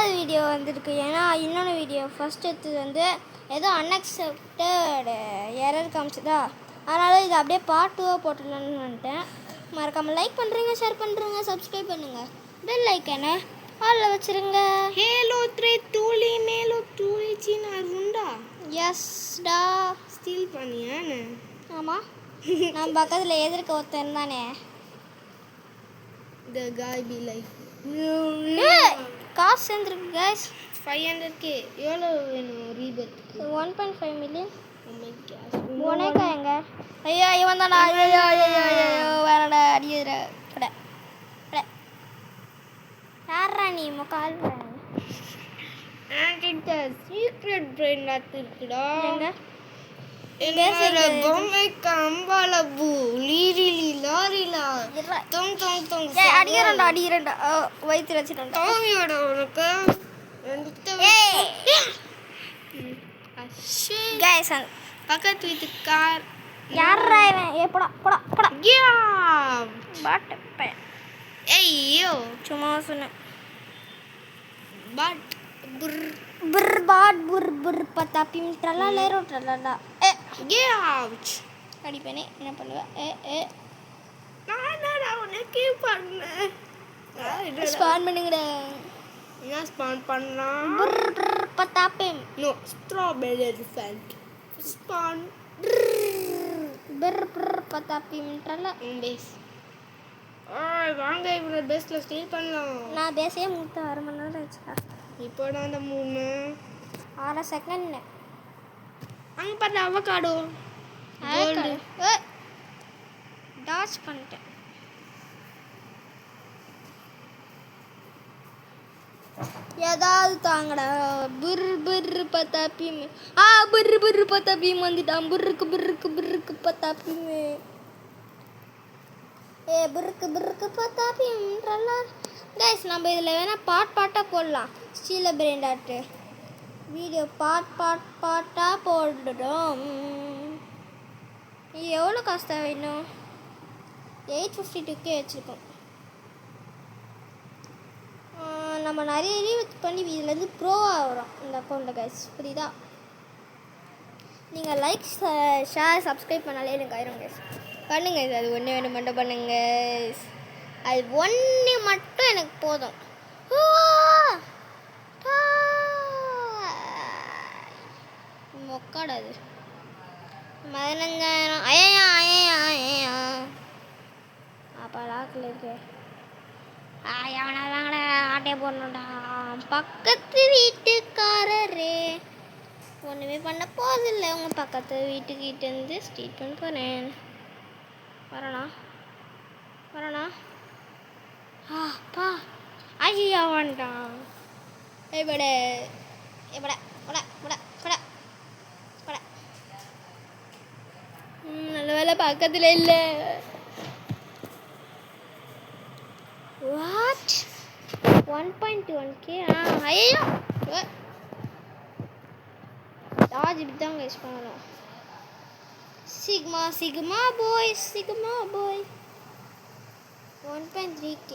ரெண்டாவது வீடியோ வந்திருக்கு. ஏன்னா இன்னொன்று வீடியோ ஃபஸ்ட் எடுத்தது வந்து ஏதோ அன்எக்செப்டட் எரர் காமிச்சுதா, அதனால் இது அப்படியே பார்ட் 2 போட்டுடலான்னு வந்துட்டேன். மறக்காமல் லைக் பண்ணுறீங்க, ஷேர் பண்ணுறீங்க, சப்ஸ்கிரைப் பண்ணுங்கள், பெல் ஐக்கனை ஆளில் வச்சுருங்க. ஹேலோ த்ரே தூளி மேலோ தூளி சீனா உண்டா? எஸ்டா. ஸ்டீல் பண்ணியானே? ஆமாம், நம்ம பக்கத்தில் எதிர்க்க ஒருத்தன் இருந்தானே. The guy be like காசு சேர்ந்துருக்கு கைஸ். 500k. எவ்வளோ வேணும் ரீபத்? 1.5 மில்லியன். உனக்கா எங்க? ஐயோ இவன் தானா? ஐயோ ஐயோ ஐயோ வேணடா, அடிக்கிற பட பட. யாரா நீ முக்கால்? என்கிட்ட சீக்ரெட் பிரெயின் இருக்குடா. எங்க? என்னோட பொம்மை கம்பாலபு லீரிலி லாரிலா தொங் தொங் தொங். அடிக்கிறேன்டா வயிற்று வச்சுட்டேன்டா. தோமியோட உனக்கு கைஸ் பக்கத்து வீட்டுக்கார் யாரா இவன்? ஏ போடா போடா போடா. பட் ஐயோ சும்மா சொன்னேன். பட் புர் புர் பாட் புர் புர் பத்தா பிம் ட்ரலா லேரோ ட்ரலா. ஏ கேட்ச் அடிப்பேனே, என்ன பண்ணுவேன்? ஏ நான் உனக்கு பண்ணேன். ஸ்பான் பண்ணுங்கடா. என்ன ஸ்பான் பண்ணலாம்? புர் புர் பத்தா பிம். நோ ஸ்ட்ராபெரி எலிஃபண்ட் ஸ்பான் புர் புர் பத்தா பிம் ட்ரலா. பேஸ். வாங்க இவரோட பேஸில் ஸ்டீல் பண்ணலாம். நான் பேசவே மூத்த 1/2 மணி நேரம் ஆச்சுக்கா. இப்போ நான் அந்த 6 செகண்ட். அங்கே பார்த்து அவகாடோ கோல்டு டாச் பண்ணிட்டேன். ஏதாவது தாங்கடா. புர் புர் பத்தா பீம். புர் புர் பத்தா பீம் வந்துட்டான். புருக்கு புருக்கு புருக்கு பத்தா பீம். ஏ புருக்கு புருக்கு பத்தா பீம். கைஸ் நம்ம இதில் வேணால் பாட்டாக போடலாம். ஸ்டீல பிரெயின் டாட்டு வீடியோ பாட்டாக போடுறோம். இது எவ்வளோ காசு தான் வேணும்? 852K வச்சுருக்கோம். நம்ம நிறைய ரீவ் பண்ணி இதுலேருந்து ப்ரோவாக வரும் இந்த அக்கௌண்ட்டில் கைஸ், புரியுதா? நீங்கள் லைக் ஷேர் சப்ஸ்கிரைப் பண்ணாலே எனக்கு ஆயிரும் கைஸ். பண்ணுங்க, அது ஒன்று வேணும் மட்டும் பண்ணுங்க. அது ஒன்று மட்டும் எனக்கு போதும். மொக்காடாது 15,000. ஐயா அப்போ லாக்கில் இருக்கு. எவனாதாங்கடா ஆட்டையை போடணும்டா. பக்கத்து வீட்டுக்காரரே ஒன்றுமே பண்ண போதில்லை. உங்கள் பக்கத்து வீட்டுக்கிட்டேருந்து ஸ்ட்ரீட் பண்ண போகிறேன். வரண்ணா அப்பா. ஐயா வேண்டாம். எப்பட நல்ல வேலை பக்கத்தில் இல்லை. What 1.1K? ஐயோ டாஜ் இப்படி தான் கைஸ் பண்ணணும். சிக்மா பாய் 1.3K.